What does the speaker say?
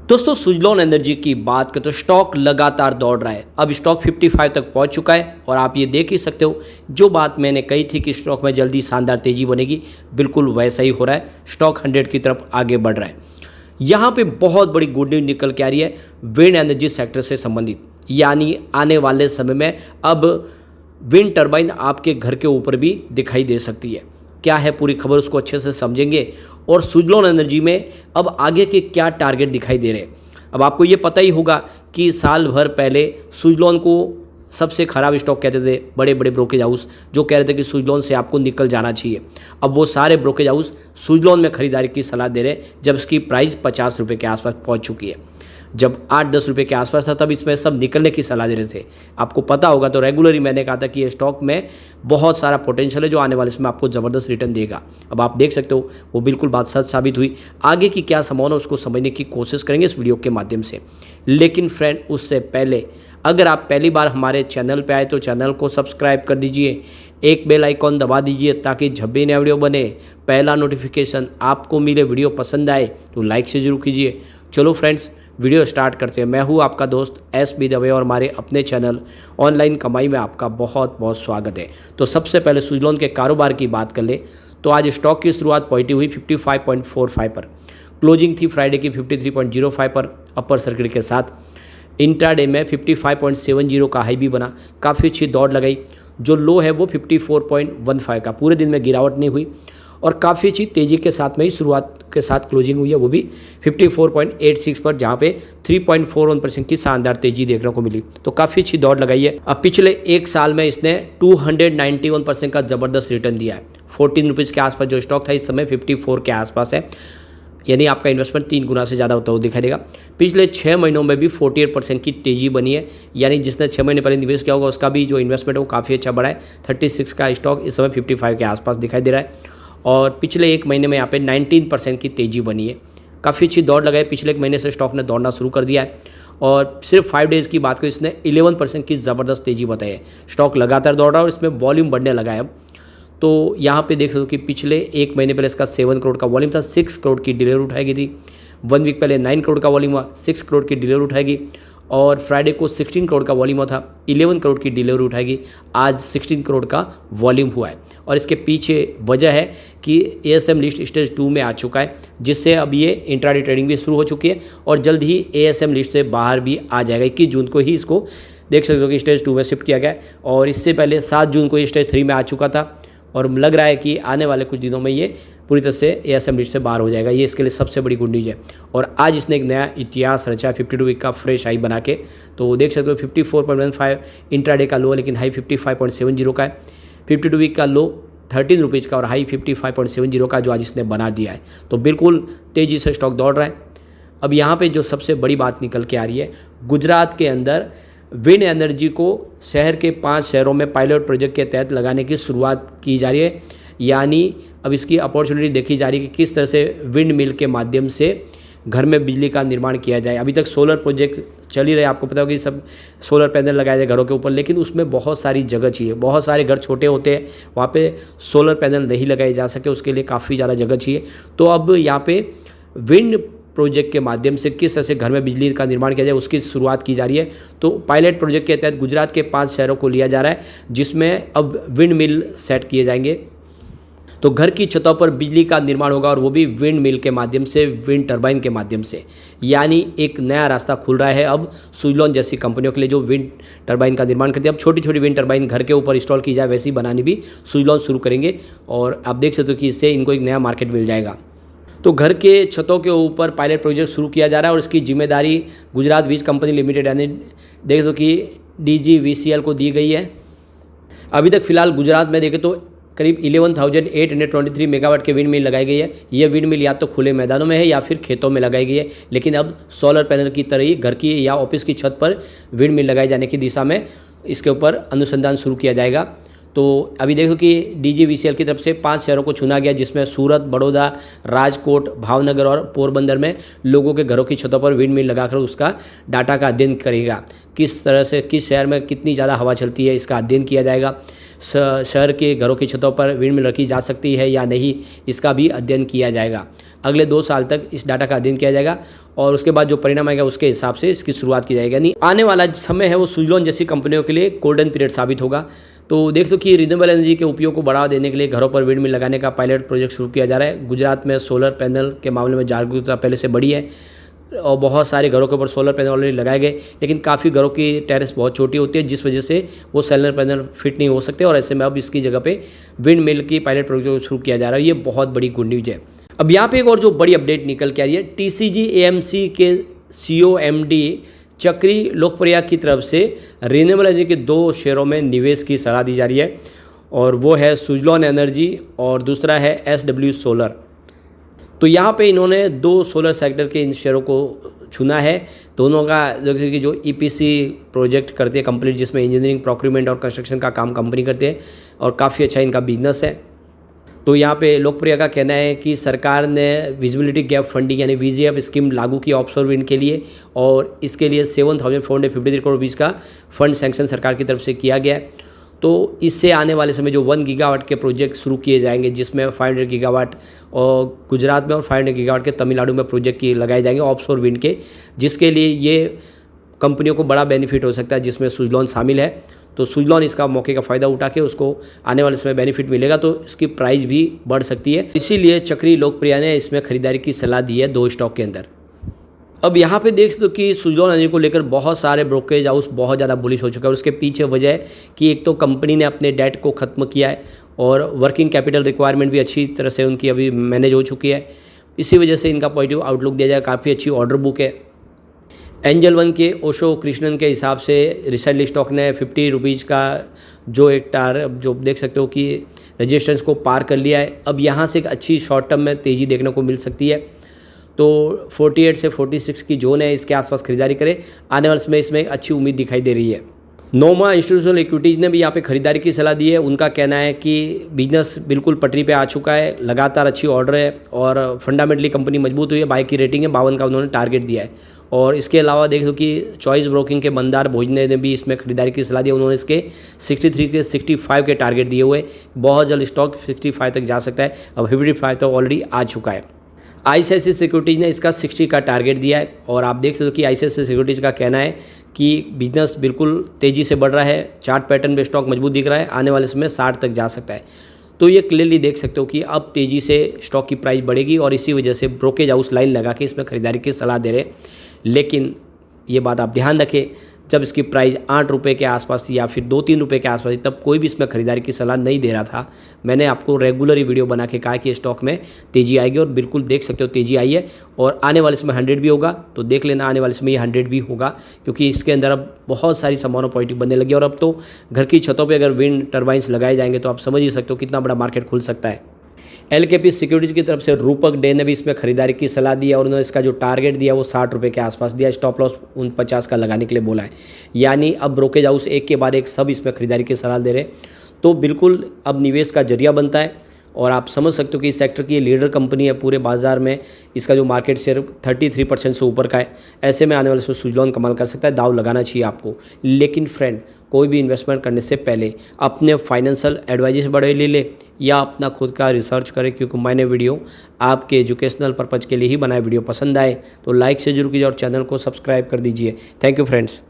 दोस्तों सुजलॉन एनर्जी की बात करें तो स्टॉक लगातार दौड़ रहा है। अब स्टॉक 55 तक पहुंच चुका है और आप ये देख ही सकते हो, जो बात मैंने कही थी कि स्टॉक में जल्दी शानदार तेजी बनेगी, बिल्कुल वैसा ही हो रहा है। स्टॉक 100 की तरफ आगे बढ़ रहा है। यहाँ पे बहुत बड़ी गुड न्यूज निकल के आ रही है विंड एनर्जी सेक्टर से संबंधित, यानी आने वाले समय में अब विंड टर्बाइन आपके घर के ऊपर भी दिखाई दे सकती है। क्या है पूरी खबर, उसको अच्छे से समझेंगे और सुजलॉन एनर्जी में अब आगे के क्या टारगेट दिखाई दे रहे हैं। अब आपको ये पता ही होगा कि साल भर पहले सुजलॉन को सबसे खराब स्टॉक कहते थे बड़े बड़े ब्रोकेज हाउस, जो कह रहे थे कि सुजलॉन से आपको निकल जाना चाहिए। अब वो सारे ब्रोकेज हाउस सुजलॉन में खरीदारी की सलाह दे रहे हैं, जब इसकी प्राइस 50 रुपये के आसपास पहुंच चुकी है। जब 8-10 रुपये के आसपास था तब इसमें सब निकलने की सलाह दे रहे थे। आपको पता होगा तो रेगुलरली मैंने कहा था कि ये स्टॉक में बहुत सारा पोटेंशियल है, जो आने वाले इसमें आपको ज़बरदस्त रिटर्न देगा। अब आप देख सकते हो वो बिल्कुल बात सच साबित हुई। आगे की क्या संभावना उसको समझने की कोशिश करेंगे इस वीडियो के माध्यम से। लेकिन फ्रेंड, उससे पहले अगर आप पहली बार हमारे चैनल पर आए तो चैनल को सब्सक्राइब कर दीजिए, एक बेल आइकॉन दबा दीजिए ताकि जब भी नया वीडियो बने पहला नोटिफिकेशन आपको मिले। वीडियो पसंद आए तो लाइक से जरूर कीजिए। चलो फ्रेंड्स, वीडियो स्टार्ट करते हैं। मैं हूं आपका दोस्त एस.बी. दवे और हमारे अपने चैनल ऑनलाइन कमाई में आपका बहुत बहुत स्वागत है। तो सबसे पहले सुजलॉन के कारोबार की बात कर ले तो आज स्टॉक की शुरुआत पॉजिटिव हुई 55.45 पर, क्लोजिंग थी फ्राइडे की 53.05 पर अपर सर्किट के साथ। इंट्राडे में 55.70 का हाई भी बना, काफ़ी अच्छी दौड़ लगाई। जो लो है वो 54.15 का, पूरे दिन में गिरावट नहीं हुई और काफ़ी अच्छी तेज़ी के साथ में ही शुरुआत के साथ क्लोजिंग हुई है, वो भी 54.86 पर, जहाँ पे 3.41% की शानदार तेज़ी देखने को मिली। तो काफ़ी अच्छी दौड़ लगाई है। अब पिछले एक साल में इसने 291% का ज़बरदस्त रिटर्न दिया है। 14 रुपीज़ के आसपास जो स्टॉक था इस समय 54 के आसपास है, यानी आपका इन्वेस्टमेंट 3 गुना से ज़्यादा होता हुआ दिखाई देगा। पिछले 6 महीनों में भी 48% की तेज़ी बनी है, यानी जिसने 6 महीने पहले निवेश किया होगा उसका भी जो इन्वेस्टमेंट है वो काफ़ी अच्छा बढ़ा है। 36 का स्टॉक इस समय 55 के आसपास दिखाई दे रहा है और पिछले एक महीने में यहाँ पे 19% की तेज़ी बनी है। काफ़ी अच्छी दौड़ लगाई। पिछले एक महीने से स्टॉक ने दौड़ना शुरू कर दिया है और सिर्फ 5 डेज़ की बात करें इसने 11% की ज़बरदस्त तेज़ी बताई है। स्टॉक लगातार दौड़ रहा है और इसमें वॉल्यूम बढ़ने लगा है अब। तो यहाँ पे देख सकते हो कि पिछले एक महीने पहले इसका 7 करोड़ का वॉल्यूम था, 6 करोड़ की डिलीवरी उठाएगी थी। 1 वीक पहले 9 करोड़ का वॉल्यूम हुआ, 6 करोड़ की डिलीवरी उठाएगी। और फ्राइडे को 16 करोड़ का वॉल्यूम हुआ था, 11 करोड़ की डिलीवरी उठाएगी। आज 16 करोड़ का वॉल्यूम हुआ है और इसके पीछे वजह है कि एएसएम लिस्ट स्टेज 2 में आ चुका है, जिससे अब ये इंट्राडे ट्रेडिंग भी शुरू हो चुकी है और जल्द ही एएसएम लिस्ट से बाहर भी आ जाएगा। 21 जून को ही इसको देख सकते हो कि स्टेज 2 में शिफ्ट किया गया है और इससे पहले 7 जून को ये स्टेज 3 में आ चुका था और लग रहा है कि आने वाले कुछ दिनों में ये पूरी तरह से एएसएम लिस्ट से बाहर हो जाएगा। ये इसके लिए सबसे बड़ी गुड न्यूज़ है और आज इसने एक नया इतिहास रचा 52 वीक का फ्रेश हाई बना के। तो देख सकते हो 54.15 इंट्राडे का लो, लेकिन हाई 55.70 का है। 52 वीक का लो 13 रुपीज़ का और हाई 55.70 का जो आज इसने बना दिया है। तो बिल्कुल तेज़ी से स्टॉक दौड़ रहा है। अब यहाँ पर जो सबसे बड़ी बात निकल के आ रही है, गुजरात के अंदर विंड एनर्जी को शहर के 5 शहरों में पायलट प्रोजेक्ट के तहत लगाने की शुरुआत की जा रही है। यानी अब इसकी अपॉर्चुनिटी देखी जा रही है कि किस तरह से विंड मिल के माध्यम से घर में बिजली का निर्माण किया जाए। अभी तक सोलर प्रोजेक्ट चल ही रहे, आपको पता होगा कि सब सोलर पैनल लगाए जाए घरों के ऊपर, लेकिन उसमें बहुत सारी जगह चाहिए। बहुत सारे घर छोटे होते हैं, वहाँ पे सोलर पैनल नहीं लगाए जा सकते, उसके लिए काफ़ी ज़्यादा जगह चाहिए। तो अब यहाँ पे विंड प्रोजेक्ट के माध्यम से किस तरह से घर में बिजली का निर्माण किया जाए उसकी शुरुआत की जा रही है। तो पायलट प्रोजेक्ट के तहत गुजरात के 5 शहरों को लिया जा रहा है, जिसमें अब विंड मिल सेट किए जाएंगे। तो घर की छतों पर बिजली का निर्माण होगा और वो भी विंड मिल के माध्यम से, विंड टर्बाइन के माध्यम से। यानी एक नया रास्ता खुल रहा है अब सुजलॉन जैसी कंपनियों के लिए जो विंड टर्बाइन का निर्माण करती है। अब छोटी छोटी विंड टर्बाइन घर के ऊपर इंस्टॉल की जाए वैसी बनानी भी सुजलॉन शुरू करेंगे और आप देख सकते हो कि इससे इनको एक नया मार्केट मिल जाएगा। तो घर के छतों के ऊपर पायलट प्रोजेक्ट शुरू किया जा रहा है और इसकी जिम्मेदारी गुजरात वीज कंपनी लिमिटेड यानी देख दो कि DGVCL को दी गई है। अभी तक फिलहाल गुजरात में देखें तो करीब 11,823 मेगावाट के विंड मिल लगाई गई है। ये विंड मिल या तो खुले मैदानों में है या फिर खेतों में लगाई गई है, लेकिन अब सोलर पैनल की तरह ही घर की या ऑफिस की छत पर विंड मिल लगाए जाने की दिशा में इसके ऊपर अनुसंधान शुरू किया जाएगा। तो अभी देखो कि DGVCL की तरफ से 5 शहरों को चुना गया, जिसमें सूरत, बड़ौदा, राजकोट, भावनगर और पोरबंदर में लोगों के घरों की छतों पर विंड मिल लगाकर उसका डाटा का अध्ययन करेगा। किस तरह से किस शहर में कितनी ज़्यादा हवा चलती है इसका अध्ययन किया जाएगा। शहर के घरों की छतों पर विंड मिल रखी जा सकती है या नहीं, इसका भी अध्ययन किया जाएगा। अगले 2 साल तक इस डाटा का अध्ययन किया जाएगा और उसके बाद जो परिणाम आएगा उसके हिसाब से इसकी शुरुआत की जाएगी। यानी आने वाला समय है वो सुजलॉन जैसी कंपनियों के लिए गोल्डन पीरियड साबित होगा। तो देख दो कि रिन्यूएबल एनर्जी के उपयोग को बढ़ावा देने के लिए घरों पर विंड मिल लगाने का पायलट प्रोजेक्ट शुरू किया जा रहा है। गुजरात में सोलर पैनल के मामले में जागरूकता पहले से बढ़ी है और बहुत सारे घरों के ऊपर सोलर पैनल ऑलरेडी लगाए गए, लेकिन काफ़ी घरों की टेरेस बहुत छोटी होती है जिस वजह से वो सोलर पैनल फिट नहीं हो सकते और ऐसे में अब इसकी जगह पे विंड मिल की पायलट प्रोजेक्ट शुरू किया जा रहा है। ये बहुत बड़ी गुड न्यूज़ है। अब यहाँ पे एक और जो बड़ी अपडेट निकल के आ रही है, TCG AMC के CEO MD चक्री लोकप्रिया की तरफ से रिन्यूएबल एनर्जी के 2 शेयरों में निवेश की सलाह दी जा रही है और वो है सुजलॉन एनर्जी और दूसरा है SW सोलर। तो यहाँ पे इन्होंने 2 सोलर सेक्टर के इन शेयरों को चुना है। दोनों का जैसे कि जो EPC प्रोजेक्ट करते हैं कंप्लीट, जिसमें इंजीनियरिंग, प्रोक्यूरमेंट और कंस्ट्रक्शन का काम कंपनी करते हैं और काफ़ी अच्छा इनका बिजनेस है। तो यहाँ पे लोकप्रिया का कहना है कि सरकार ने विजिबिलिटी गैप फंडिंग यानी VGF स्कीम लागू की ऑफशोर विंड के लिए और इसके लिए 7,453 करोड़ रुपीज़ का फंड सैंक्शन सरकार की तरफ से किया गया है। तो इससे आने वाले समय जो 1 गीगावाट के प्रोजेक्ट शुरू किए जाएंगे, जिसमें 500 गीगावाट और गुजरात में और 500 गीगावाट के तमिलनाडु में प्रोजेक्ट की लगाए जाएंगे ऑफशोर विंड के, जिसके लिए ये कंपनियों को बड़ा बेनिफिट हो सकता है, जिसमें सुजलॉन शामिल है। तो सुजलॉन इसका मौके का फ़ायदा उठा के उसको आने वाले समय बेनिफिट मिलेगा तो इसकी प्राइस भी बढ़ सकती है। इसीलिए चक्री लोकप्रिया ने इसमें खरीदारी की सलाह दी है 2 स्टॉक के अंदर। अब यहाँ पे देख सकते हो कि सुजलॉन एनर्जी को लेकर बहुत सारे ब्रोकरेज हाउस बहुत ज़्यादा बुलिश हो चुका है और उसके पीछे वजह है कि एक तो कंपनी ने अपने डेट को ख़त्म किया है और वर्किंग कैपिटल रिक्वायरमेंट भी अच्छी तरह से उनकी अभी मैनेज हो चुकी है। इसी वजह से इनका पॉजिटिव आउटलुक दिया जाए। काफ़ी अच्छी ऑर्डर बुक है। एंजल वन के ओशो कृष्णन के हिसाब से रिसेंटली स्टॉक ने 50 रुपीज़ का जो एक जो देख सकते हो कि रजिस्टेंस को पार कर लिया है। अब यहाँ से एक अच्छी शॉर्ट टर्म में तेज़ी देखने को मिल सकती है। तो 48 से 46 की जोन है, इसके आसपास खरीदारी करें। आने वाले समय इसमें एक अच्छी उम्मीद दिखाई दे रही है। नोमा इंस्टीट्यूशनल इक्विटीज़ ने भी यहाँ पे खरीदारी की सलाह दी है। उनका कहना है कि बिजनेस बिल्कुल पटरी पे आ चुका है, लगातार अच्छी ऑर्डर है और फंडामेंटली कंपनी मजबूत हुई है। बाय की रेटिंग है 52 का उन्होंने टारगेट दिया है। और इसके अलावा देख लो कि चॉइस ब्रोकिंग के मंदार भोजने ने भी इसमें खरीदारी की सलाह दी। उन्होंने इसके 63 के 65 के टारगेट दिए हुए। बहुत जल्द स्टॉक 65 तक जा सकता है। अब 55 तो ऑलरेडी आ चुका है। ICICI सिक्योरिटीज़ ने इसका 60 का टारगेट दिया है और आप देख सकते हो कि ICICI सिक्योरिटीज़ का कहना है कि बिजनेस बिल्कुल तेज़ी से बढ़ रहा है। चार्ट पैटर्न पे स्टॉक मजबूत दिख रहा है। आने वाले समय 60 तक जा सकता है। तो ये क्लियरली देख सकते हो कि अब तेज़ी से स्टॉक की प्राइस बढ़ेगी और इसी वजह से ब्रोकेज हाउस लाइन लगा के इसमें खरीदारी की सलाह दे रहे। लेकिन ये बात आप ध्यान रखें, जब इसकी प्राइस 8 रुपये के आसपास थी या फिर 2-3 रुपये के आसपास थी, तब कोई भी इसमें खरीदारी की सलाह नहीं दे रहा था। मैंने आपको रेगुलर ही वीडियो बना के कहा कि स्टॉक में तेज़ी आएगी और बिल्कुल देख सकते हो तेज़ी आई है और आने वाले समय 100 भी होगा। तो देख लेना आने वाले समय ये 100 भी होगा, क्योंकि इसके अंदर अब बहुत सारी संभावना पॉजिटिव बनने लगी और अब तो घर की छतों पर अगर विंड टर्बाइंस लगाए जाएंगे तो आप समझ ही सकते हो कितना बड़ा मार्केट खुल सकता है। LKP सिक्योरिटीज़ की तरफ से रूपक डे ने भी इसमें खरीदारी की सलाह दी है और उन्होंने इसका जो टारगेट दिया वो 60 रुपये के आसपास दिया। स्टॉप लॉस 49 का लगाने के लिए बोला है। यानी अब ब्रोकेज हाउस एक के बाद एक सब इसमें खरीदारी की सलाह दे रहे। तो बिल्कुल अब निवेश का जरिया बनता है और आप समझ सकते हो कि इस सेक्टर की ये लीडर कंपनी है पूरे बाजार में। इसका जो मार्केट शेयर 33% से ऊपर का है। ऐसे में आने वाले समय सुजलॉन कमाल कर सकता है। दाव लगाना चाहिए आपको। लेकिन फ्रेंड, कोई भी इन्वेस्टमेंट करने से पहले अपने फाइनेंशियल एडवाइजर से बड़े ले ले या अपना खुद का रिसर्च करें, क्योंकि मैंने वीडियो आपके एजुकेशनल पर्पज़ के लिए ही बनाए। वीडियो पसंद आए तो लाइक से जरूर कीजिए और चैनल को सब्सक्राइब कर दीजिए। Thank you friends.